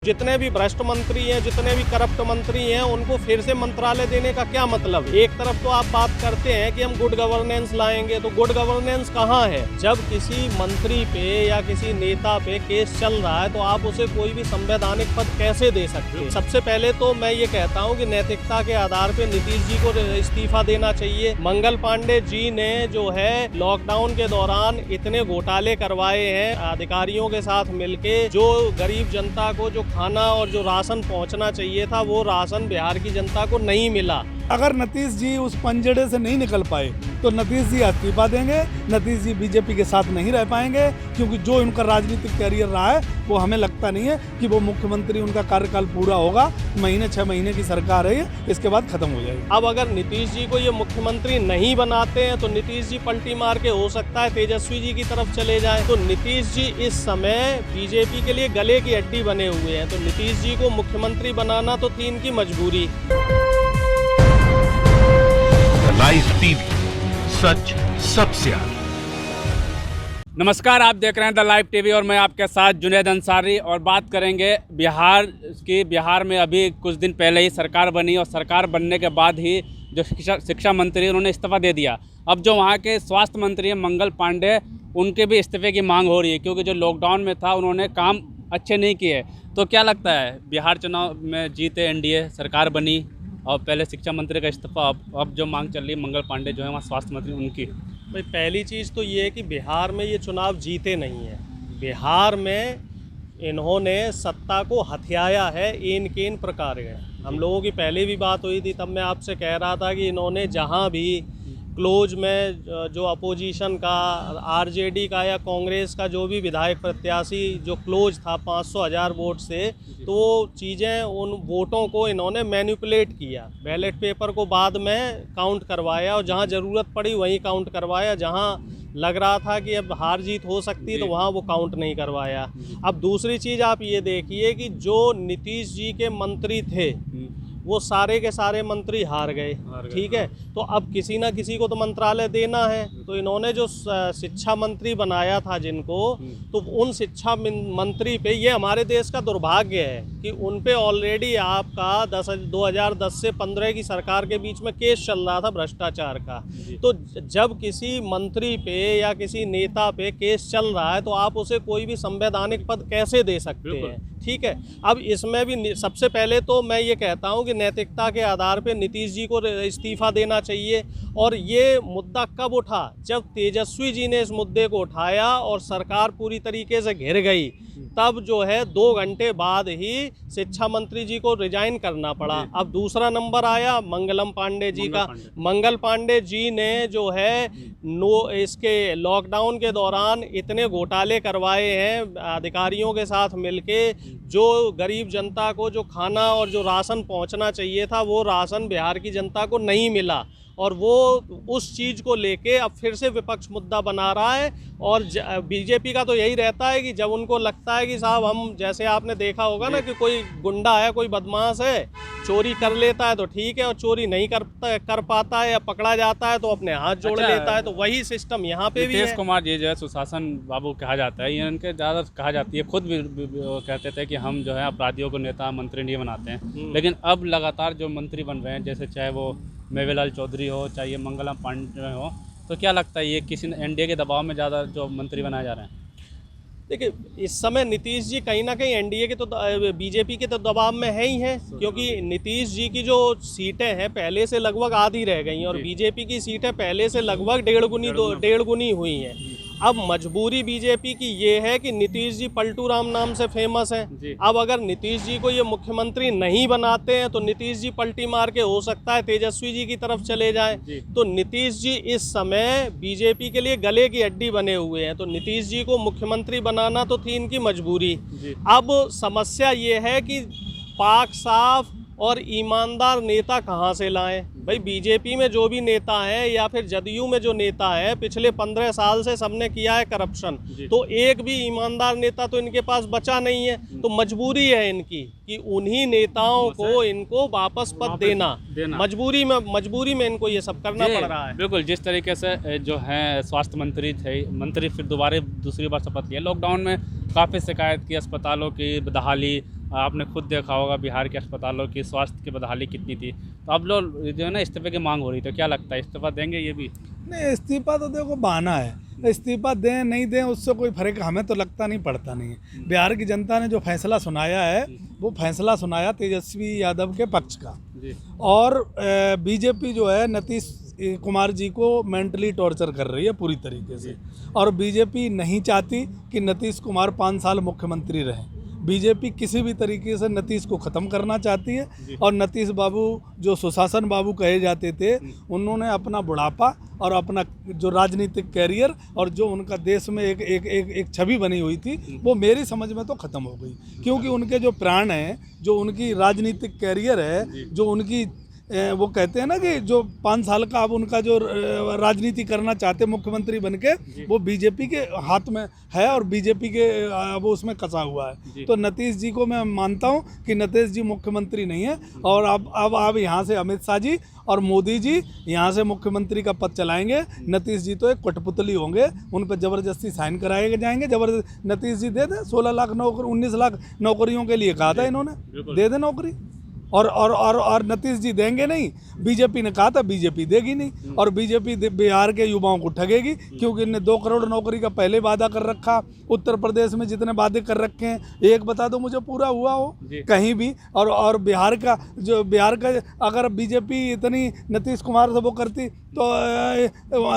जितने भी भ्रष्ट मंत्री हैं, जितने भी करप्ट मंत्री हैं, उनको फिर से मंत्रालय देने का क्या मतलब? एक तरफ तो आप बात करते हैं कि हम गुड गवर्नेंस लाएंगे, तो गुड गवर्नेंस कहाँ है? जब किसी मंत्री पे या किसी नेता पे केस चल रहा है तो आप उसे कोई भी संवैधानिक पद कैसे दे सकते हैं? सबसे पहले तो मैं ये कहता हूँ कि नैतिकता के आधार पे नीतीश जी को इस्तीफा देना चाहिए। मंगल पांडे जी ने जो है लॉकडाउन के दौरान इतने घोटाले करवाए हैं अधिकारियों के साथ मिलके, जो गरीब जनता को जो खाना और जो राशन पहुंचना चाहिए था वो राशन बिहार की जनता को नहीं मिला। अगर नीतीश जी उस पंजड़े से नहीं निकल पाए तो नीतीश जी इस्तीफा देंगे। नीतीश जी बीजेपी के साथ नहीं रह पाएंगे, क्योंकि जो उनका राजनीतिक कैरियर रहा है वो हमें लगता नहीं है कि वो मुख्यमंत्री उनका कार्यकाल पूरा होगा। 6 महीने की सरकार है ये, इसके बाद खत्म हो जाएगी। अब अगर नीतीश जी को ये मुख्यमंत्री नहीं बनाते हैं तो नीतीश जी पलटी मार के हो सकता है तेजस्वी जी की तरफ चले जाएं। तो नीतीश जी इस समय बीजेपी के लिए गले की हड्डी बने हुए हैं, तो नीतीश जी को मुख्यमंत्री बनाना तो थी इनकी मजबूरी। लाइव टीवी, सच सबसे आगे। नमस्कार, आप देख रहे हैं द लाइव टीवी और मैं आपके साथ जुनैद अंसारी। और बात करेंगे बिहार की। बिहार में अभी कुछ दिन पहले ही सरकार बनी और सरकार बनने के बाद ही जो शिक्षा मंत्री उन्होंने इस्तीफा दे दिया। अब जो वहाँ के स्वास्थ्य मंत्री हैं मंगल पांडे, उनके भी इस्तीफे की मांग हो रही है, क्योंकि जो लॉकडाउन में था उन्होंने काम अच्छे नहीं किए। तो क्या लगता है, बिहार चुनाव में जीते एनडीए, सरकार बनी और पहले शिक्षा मंत्री का इस्तीफा, अब जो मांग चल रही है मंगल पांडे जो है वहाँ स्वास्थ्य मंत्री उनकी। भाई पहली चीज़ तो ये है कि बिहार में ये चुनाव जीते नहीं है। बिहार में इन्होंने सत्ता को हथियाया है इन प्रकार है। हम लोगों की पहले भी बात हुई थी, तब मैं आपसे कह रहा था कि इन्होंने जहाँ भी क्लोज में जो अपोजिशन का, आरजेडी का या कांग्रेस का जो भी विधायक प्रत्याशी जो क्लोज था 500,000 वोट से, तो वो चीज़ें उन वोटों को इन्होंने मैनिपुलेट किया। बैलेट पेपर को बाद में काउंट करवाया और जहां ज़रूरत पड़ी वहीं काउंट करवाया, जहां लग रहा था कि अब हार जीत हो सकती तो वहां वो काउंट नहीं करवाया। अब दूसरी चीज़ आप ये देखिए कि जो नीतीश जी के मंत्री थे वो सारे के सारे मंत्री हार गए। ठीक है, तो अब किसी ना किसी को तो मंत्रालय देना है। तो इन्होंने जो शिक्षा मंत्री बनाया था जिनको, तो उन शिक्षा मंत्री पे, ये हमारे देश का दुर्भाग्य है कि उन पे ऑलरेडी आपका 2010 से 15 की सरकार के बीच में केस चल रहा था भ्रष्टाचार का। तो जब किसी मंत्री पे या किसी नेता पे केस चल रहा है तो आप उसे कोई भी संवैधानिक पद कैसे दे सकते हैं? ठीक है, अब इसमें भी सबसे पहले तो मैं ये कहता हूँ कि नैतिकता के आधार पे नीतीश जी को इस्तीफा देना चाहिए। और ये मुद्दा कब उठा? जब तेजस्वी जी ने इस मुद्दे को उठाया और सरकार पूरी तरीके से घिर गई, तब जो है 2 घंटे बाद ही शिक्षा मंत्री जी को रिजाइन करना पड़ा। अब दूसरा नंबर आया मंगलम पांडे जी का। मंगल पांडे जी ने जो है इसके लॉकडाउन के दौरान इतने घोटाले करवाए हैं अधिकारियों के साथ मिलके, जो गरीब जनता को जो खाना और जो राशन पहुंचना चाहिए था वो राशन बिहार की जनता को नहीं मिला। और वो उस चीज़ को लेके अब फिर से विपक्ष मुद्दा बना रहा है। और बीजेपी का तो यही रहता है कि जब उनको लगता है कि साहब हम, जैसे आपने देखा होगा ना कि कोई गुंडा है, कोई बदमाश है, चोरी कर लेता है तो ठीक है, और चोरी नहीं कर पाता है या पकड़ा जाता है तो अपने हाथ जोड़ लेता है। तो वही सिस्टम यहाँ पे भी है। नीतीश कुमार जी जो है सुशासन बाबू कहा जाता है, इनके ज़्यादा कहा जाती है, खुद भी कहते थे कि हम जो है अपराधियों को नेता मंत्री नहीं बनाते हैं। लेकिन अब लगातार जो मंत्री बन रहे हैं, जैसे चाहे वो मेवेलाल चौधरी हो, चाहे मंगलम पांडे हो, तो क्या लगता है ये किसी एनडीए के दबाव में ज़्यादा जो मंत्री बनाए जा रहे हैं? देखिए, इस समय नीतीश जी कहीं ना कहीं एनडीए के तो बीजेपी के तो दबाव में है ही है, क्योंकि नीतीश जी की जो सीटें हैं पहले से लगभग आधी रह गई हैं और बीजेपी की सीटें पहले से लगभग डेढ़ गुनी हुई हैं। अब मजबूरी बीजेपी की ये है कि नीतीश जी पलटू राम नाम से फेमस हैं। अब अगर नीतीश जी को ये मुख्यमंत्री नहीं बनाते हैं तो नीतीश जी पलटी मार के हो सकता है तेजस्वी जी की तरफ चले जाएं। तो नीतीश जी इस समय बीजेपी के लिए गले की हड्डी बने हुए हैं, तो नीतीश जी को मुख्यमंत्री बनाना तो थी इनकी मजबूरी। अब समस्या ये है कि पाक साफ और ईमानदार नेता कहाँ से लाएं? भाई बीजेपी में जो भी नेता हैं या फिर जदयू में जो नेता है, पिछले 15 साल से सबने किया है करप्शन, तो एक भी ईमानदार नेता तो इनके पास बचा नहीं है। तो मजबूरी है इनकी कि उन्हीं नेताओं को इनको वापस पद देना। मजबूरी में इनको ये सब करना पड़ रहा है। बिल्कुल, जिस तरीके से जो है स्वास्थ्य मंत्री फिर दोबारा दूसरी बार शपथ लिया। लॉकडाउन में काफ़ी शिकायत की, अस्पतालों की बदहाली, आपने खुद देखा होगा बिहार के अस्पतालों की स्वास्थ्य की बदहाली कितनी थी। तो अब लोग जो है ना इस्तीफे की मांग हो रही, तो क्या लगता है इस्तीफा देंगे ये भी? नहीं, इस्तीफा तो देखो बहाना है, इस्तीफा दें नहीं दें उससे कोई फर्क हमें तो लगता नहीं पड़ता नहीं है। बिहार की जनता ने जो फैसला सुनाया है वो फैसला सुनाया तेजस्वी यादव के पक्ष का। जी। और बीजेपी जो है नीतीश कुमार जी को मेंटली टॉर्चर कर रही है पूरी तरीके से। और बीजेपी नहीं चाहती कि नीतीश कुमार 5 साल मुख्यमंत्री रहें। बीजेपी किसी भी तरीके से नीतीश को ख़त्म करना चाहती है। और नीतीश बाबू जो सुशासन बाबू कहे जाते थे, उन्होंने अपना बुढ़ापा और अपना जो राजनीतिक कैरियर और जो उनका देश में एक छवि बनी हुई थी वो मेरी समझ में तो ख़त्म हो गई। क्योंकि उनके जो प्राण हैं, जो उनकी राजनीतिक कैरियर है, जो उनकी वो कहते हैं ना कि जो 5 साल का अब उनका जो राजनीति करना चाहते मुख्यमंत्री बनके, वो बीजेपी के हाथ में है और बीजेपी के वो उसमें कसा हुआ है। तो नीतीश जी को मैं मानता हूँ कि नीतीश जी मुख्यमंत्री नहीं है। और अब यहाँ से अमित शाह जी और मोदी जी यहाँ से मुख्यमंत्री का पद चलाएंगे। नीतीश जी तो एक कठपुतली होंगे, उन पर ज़बरदस्ती साइन कराए जाएंगे। नीतीश जी दे दें 16 लाख नौकरी, 19 लाख नौकरियों के लिए कहा था इन्होंने, दे दें नौकरी। और नीतीश जी देंगे नहीं, बीजेपी ने कहा था बीजेपी देगी नहीं। और बीजेपी बिहार के युवाओं को ठगेगी, क्योंकि इनने 2 करोड़ नौकरी का पहले वादा कर रखा। उत्तर प्रदेश में जितने वादे कर रखे हैं, एक बता दो मुझे पूरा हुआ हो कहीं भी। और बिहार का अगर बीजेपी इतनी नीतीश कुमार से वो करती तो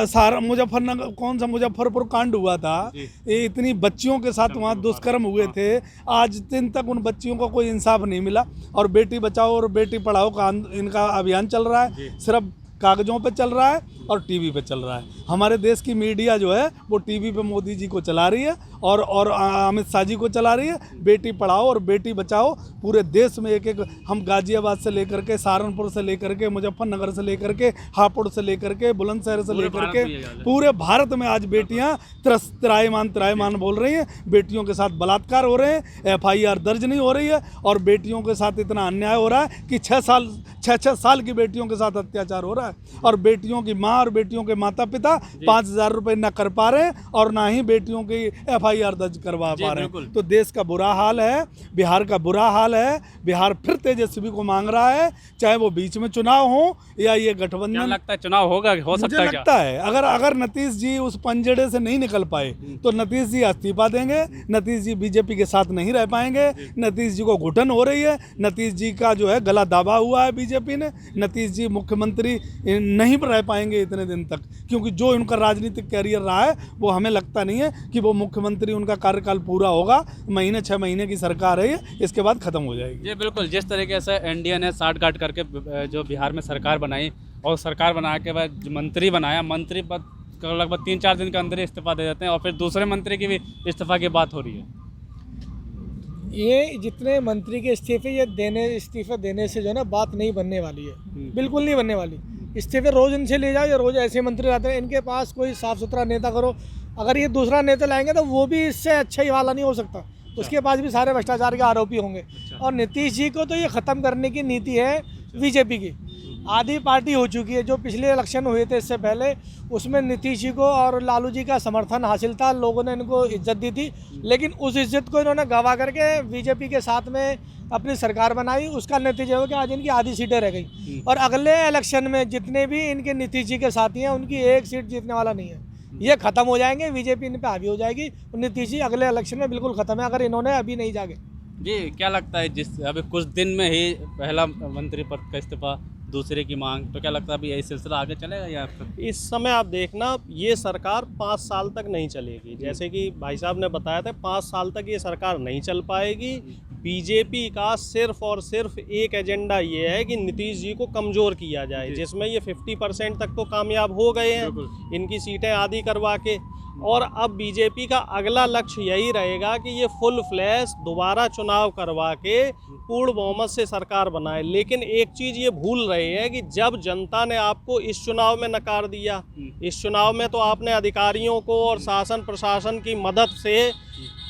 सारा मुजफ्फरनगर, कौन सा मुजफ्फरपुर कांड हुआ था, ये इतनी बच्चियों के साथ वहाँ दुष्कर्म हुए थे, आज दिन तक उन बच्चियों को कोई इंसाफ नहीं मिला। और बेटी बचाओ और बेटी पढ़ाओ का इनका अभियान चल रहा है, सिर्फ कागजों पे चल रहा है और टीवी पे चल रहा है। हमारे देश की मीडिया जो है वो टीवी पे मोदी जी को चला रही है और अमित शाह जी को चला रही है। बेटी पढ़ाओ और बेटी बचाओ पूरे देश में एक हम गाजियाबाद से लेकर के, सहारनपुर से लेकर के, मुजफ्फरनगर से लेकर के, हापुड़ से लेकर के, बुलंदशहर से लेकर के पूरे भारत में आज बेटियां त्रायमान बोल रही हैं। बेटियों के साथ बलात्कार हो रहे हैं, FIR दर्ज नहीं हो रही है। और बेटियों के साथ इतना अन्याय हो रहा है कि 6 साल की बेटियों के साथ अत्याचार हो रहा है। और बेटियों की माँ और बेटियों के माता पिता 5,000 रुपये न कर पा रहे हैं और ना ही बेटियों की FIR दर्ज करवा पा रहे हैं। तो देश का बुरा हाल है, बिहार का बुरा हाल है। बिहार फिर तेजस्वी को मांग रहा है, चाहे वो बीच में चुनाव हो या ये गठबंधन। क्या लगता है चुनाव होगा, हो सकता है? मुझे लगता है अगर नीतीश जी उस पंजड़े से नहीं निकल पाए तो नीतीश जी इस्तीफा देंगे। नीतीश जी बीजेपी के साथ नहीं रह पाएंगे। नीतीश जी को घुटन हो रही है, नीतीश जी का जो है गला दबा हुआ है बीजेपी ने। नीतीश जी मुख्यमंत्री नहीं रह पाएंगे इतने दिन तक, क्योंकि जो उनका राजनीतिक कैरियर रहा है वो हमें लगता नहीं है कि वो मुख्यमंत्री, उनका कार्यकाल पूरा होगा। 6 महीने की सरकार है ये, इसके बाद खत्म हो जाएगी। जी बिल्कुल, जिस तरीके से एनडीए ने साठगांठ करके जो बिहार में सरकार बनाई और सरकार बनाने के बाद मंत्री बनाया, मंत्री पद लगभग 3-4 दिन के अंदर ही इस्तीफा दे देते हैं और फिर दूसरे मंत्री की भी इस्तीफा की बात हो रही है। ये जितने मंत्री के इस्तीफे देने से जो है ना बात नहीं बनने वाली है, बिल्कुल नहीं बनने वाली। इस्तीफे रोज़ इनसे ले जाओ या रोज़ ऐसे मंत्री आते हैं, इनके पास कोई साफ़ सुथरा नेता करो। अगर ये दूसरा नेता लाएंगे तो वो भी इससे अच्छा ही वाला नहीं हो सकता, उसके पास भी सारे भ्रष्टाचार के आरोपी होंगे। और नीतीश जी को तो ये ख़त्म करने की नीति है बीजेपी की। आधी पार्टी हो चुकी है। जो पिछले इलेक्शन हुए थे इससे पहले, उसमें नीतीश जी को और लालू जी का समर्थन हासिल था, लोगों ने इनको इज्जत दी थी। लेकिन उस इज्जत को इन्होंने गंवा करके बीजेपी के साथ में अपनी सरकार बनाई। उसका नतीजा हो कि आज इनकी आधी सीटें रह गई। और अगले इलेक्शन में जितने भी इनके नीतीश जी के साथी हैं, उनकी एक सीट जीतने वाला नहीं है। ये ख़त्म हो जाएंगे, बीजेपी इन पर हावी हो जाएगी। नीतीश जी अगले इलेक्शन में बिल्कुल ख़त्म है अगर इन्होंने अभी नहीं जागे। जी क्या लगता है, जिस अभी कुछ दिन में ही पहला मंत्री पद का इस्तीफा, दूसरे की मांग, तो क्या लगता है अभी यही सिलसिला आगे चलेगा या फिर? इस समय आप देखना, ये सरकार 5 साल तक नहीं चलेगी। जैसे कि भाई साहब ने बताया था, 5 साल तक ये सरकार नहीं चल पाएगी। बीजेपी का सिर्फ और सिर्फ एक एजेंडा ये है कि नीतीश जी को कमज़ोर किया जाए, जिसमें ये 50% तक तो कामयाब हो गए हैं इनकी सीटें आधी करवा के। और अब बीजेपी का अगला लक्ष्य यही रहेगा कि ये फुल फ्लैश दोबारा चुनाव करवा के पूर्ण बहुमत से सरकार बनाए। लेकिन एक चीज़ ये भूल रहे हैं कि जब जनता ने आपको इस चुनाव में नकार दिया, इस चुनाव में तो आपने अधिकारियों को और शासन प्रशासन की मदद से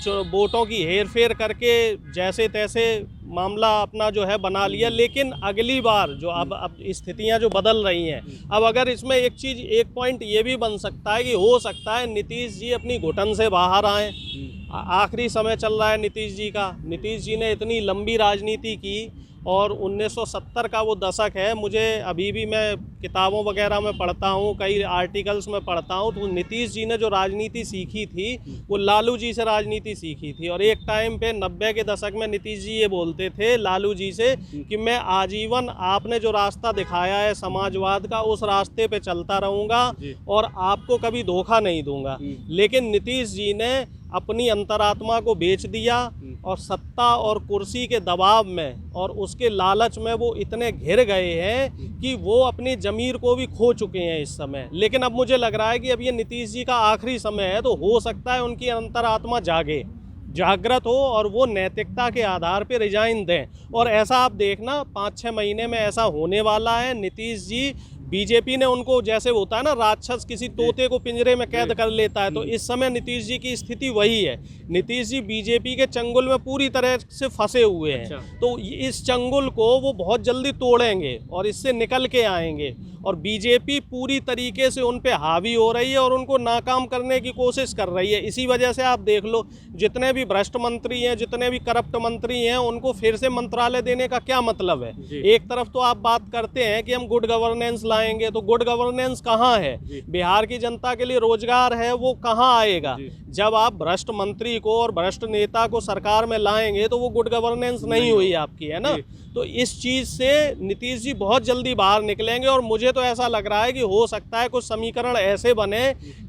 वोटों की हेरफेर करके जैसे तैसे मामला अपना जो है बना लिया। लेकिन अगली बार जो अब स्थितियां जो बदल रही हैं, अब अगर इसमें एक पॉइंट ये भी बन सकता है कि हो सकता है नीतीश जी अपनी घुटन से बाहर आएँ आखिरी समय चल रहा है नीतीश जी का। नीतीश जी ने इतनी लंबी राजनीति की और 1970 का वो दशक है। मुझे अभी भी मैं किताबों वगैरह में पढ़ता हूँ, कई आर्टिकल्स में पढ़ता हूँ, तो नीतीश जी ने जो राजनीति सीखी थी वो लालू जी से राजनीति सीखी थी। और एक टाइम पे 90 के दशक में नीतीश जी ये बोलते थे लालू जी से कि मैं आजीवन आपने जो रास्ता दिखाया है समाजवाद का, उस रास्ते पे चलता रहूँगा और आपको कभी धोखा नहीं दूंगा। लेकिन नीतीश जी ने अपनी अंतरात्मा को बेच दिया और सत्ता और कुर्सी के दबाव में और उसके लालच में वो इतने घिर गए हैं कि वो अपनी ज़मीर को भी खो चुके हैं इस समय। लेकिन अब मुझे लग रहा है कि अब ये नीतीश जी का आखिरी समय है, तो हो सकता है उनकी अंतरात्मा जागृत हो और वो नैतिकता के आधार पे रिजाइन दें। और ऐसा आप देखना 5-6 महीने में ऐसा होने वाला है। नीतीश जी, बीजेपी ने उनको, जैसे होता है ना राक्षस किसी तोते को पिंजरे में कैद कर लेता है, तो इस समय नीतीश जी की स्थिति वही है। नीतीश जी बीजेपी के चंगुल में पूरी तरह से फंसे हुए हैं। तो इस चंगुल को वो बहुत जल्दी तोड़ेंगे और इससे निकल के आएंगे। और बीजेपी पूरी तरीके से उन पे हावी हो रही है और उनको नाकाम करने की कोशिश कर रही है। इसी वजह से आप देख लो, जितने भी भ्रष्ट मंत्री हैं, जितने भी करप्ट मंत्री हैं, उनको फिर से मंत्रालय देने का क्या मतलब है। एक तरफ तो आप बात करते हैं कि हम गुड गवर्नेंस लाएंगे, तो गुड गवर्नेंस कहाँ है? बिहार की जनता के लिए रोजगार है, वो कहाँ आएगा? जब आप भ्रष्ट मंत्री को और भ्रष्ट नेता को सरकार में लाएंगे तो वो गुड गवर्नेंस नहीं हुई आपकी, है ना। तो इस चीज़ से नीतीश जी बहुत जल्दी बाहर निकलेंगे और मुझे तो ऐसा लग रहा है कि हो सकता है कुछ समीकरण ऐसे बने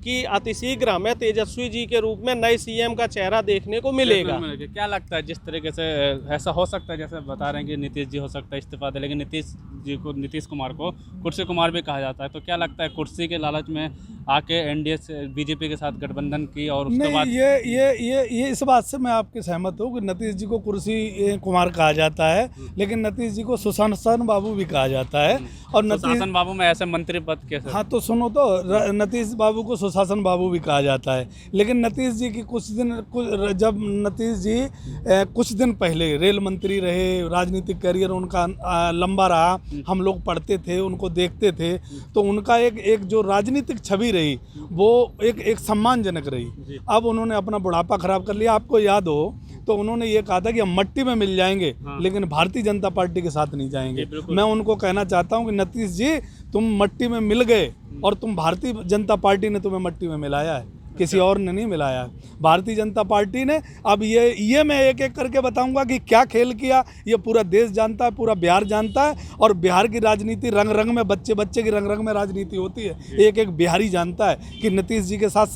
कि अतिशीघ्र हमें तेजस्वी जी के रूप में नए सीएम का चेहरा देखने को मिलेगा। क्या लगता है, जिस तरीके से ऐसा हो सकता है, जैसे बता रहे हैं कि नीतीश जी हो सकता है इस्तीफा दे, लेकिन नीतीश कुमार को कुर्सी कुमार भी कहा जाता है, तो क्या लगता है कुर्सी के लालच में आके एनडीए से बीजेपी के साथ गठबंधन की और उसके बाद ये इस बात से मैं आपके सहमत हूँ कि नीतीश जी को कुर्सी कुमार कहा जाता है, लेकिन नीतीश जी को सुशासन बाबू भी कहा जाता है। और सुशासन बाबू में ऐसे मंत्री पद कैसे? हाँ तो सुनो तो, नीतीश बाबू को सुशासन बाबू भी कहा जाता है, लेकिन नीतीश जी की जब नीतीश जी कुछ दिन पहले रेल मंत्री रहे, राजनीतिक करियर उनका लंबा रहा, हम लोग पढ़ते थे, उनको देखते थे, तो उनका एक जो राजनीतिक छवि रही वो एक सम्मानजनक रही। अब उन्होंने अपना बुढ़ापा खराब कर लिया। आपको याद हो तो उन्होंने ये कहा था कि हम मट्टी में मिल जाएंगे, लेकिन भारतीय जनता पार्टी के साथ नहीं जाएंगे। मैं उनको कहना चाहता हूं कि नीतीश जी, तुम मट्टी में मिल गए और तुम भारतीय जनता पार्टी ने तुम्हें मट्टी में मिलाया है, किसी और ने नहीं मिलाया। भारतीय जनता पार्टी ने, अब ये मैं एक एक करके बताऊंगा कि क्या खेल किया, ये पूरा देश जानता है, पूरा बिहार जानता है। और बिहार की राजनीति रंग रंग में, बच्चे बच्चे की रंग रंग में राजनीति होती है। एक एक बिहारी जानता है कि नीतीश जी के साथ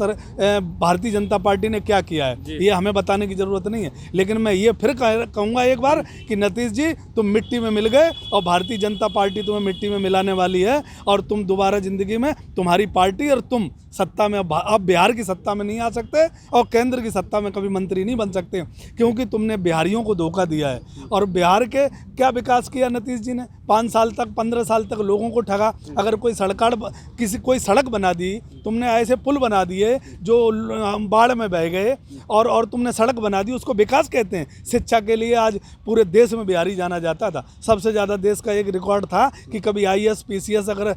भारतीय जनता पार्टी ने क्या किया है। ये हमें बताने की ज़रूरत नहीं है, लेकिन मैं ये फिर कहूँगा एक बार कि नीतीश जी, तुम मिट्टी में मिल गए और भारतीय जनता पार्टी तुम्हें मिट्टी में मिलाने वाली है। और तुम दोबारा ज़िंदगी में, तुम्हारी पार्टी और तुम सत्ता में, अब बिहार की सत्ता में नहीं आ सकते और केंद्र की सत्ता में कभी मंत्री नहीं बन सकते, क्योंकि तुमने बिहारियों को धोखा दिया है। और बिहार के क्या विकास किया नीतीश जी ने? 5 साल तक, 15 साल तक लोगों को ठगा। अगर कोई कोई सड़क बना दी, तुमने ऐसे पुल बना दिए जो बाढ़ में बह गए, और तुमने सड़क बना दी, उसको विकास कहते हैं। शिक्षा के लिए आज पूरे देश में बिहारी जाना जाता था। सबसे ज़्यादा देश का एक रिकॉर्ड था कि कभी IAS PCS अगर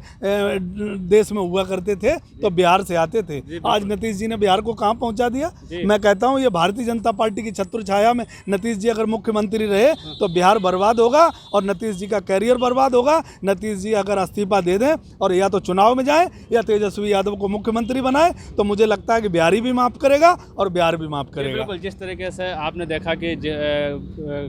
देश में हुआ करते थे तो बिहार से आते थे। आज नीतीश जी ने बिहार को कहाँ पहुँचा दिया। मैं कहता हूँ ये भारतीय जनता पार्टी की छत्र छाया में नीतीश जी अगर मुख्यमंत्री रहे तो बिहार बर्बाद होगा और नीतीश जी का कैरियर बर्बाद होगा। नीतीश जी अगर इस्तीफा दे दें और या तो चुनाव में जाएं या तेजस्वी यादव को मुख्यमंत्री बनाए, तो मुझे लगता है कि बिहारी भी माफ़ करेगा और बिहार भी माफ़ करेगा। बिल्कुल, जिस तरीके से आपने देखा कि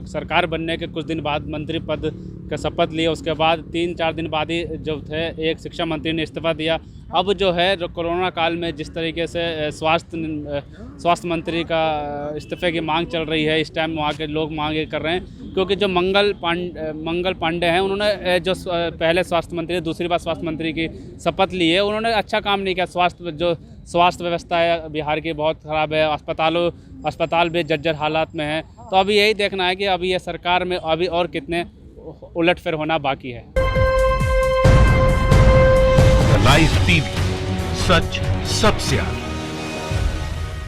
सरकार बनने के कुछ दिन बाद मंत्री पद का शपथ लिया, उसके बाद 3-4 दिन बाद ही जो थे एक शिक्षा मंत्री ने इस्तीफा दिया। अब जो है कोरोना काल में जिस तरीके से स्वास्थ्य मंत्री का इस्तीफे की मांग चल रही है, इस टाइम वहाँ के लोग मांग कर रहे हैं, क्योंकि जो मंगल पांडे हैं, उन्होंने जो पहले स्वास्थ्य मंत्री, दूसरी बार स्वास्थ्य मंत्री की शपथ ली है, उन्होंने अच्छा काम नहीं किया। स्वास्थ्य व्यवस्था है बिहार की बहुत ख़राब है, अस्पताल भी जर्जर हालात में है। तो अभी यही देखना है कि अभी ये सरकार में अभी और कितने उलटफेर होना बाकी है। लाइव टीवी, सच सबसे आगे।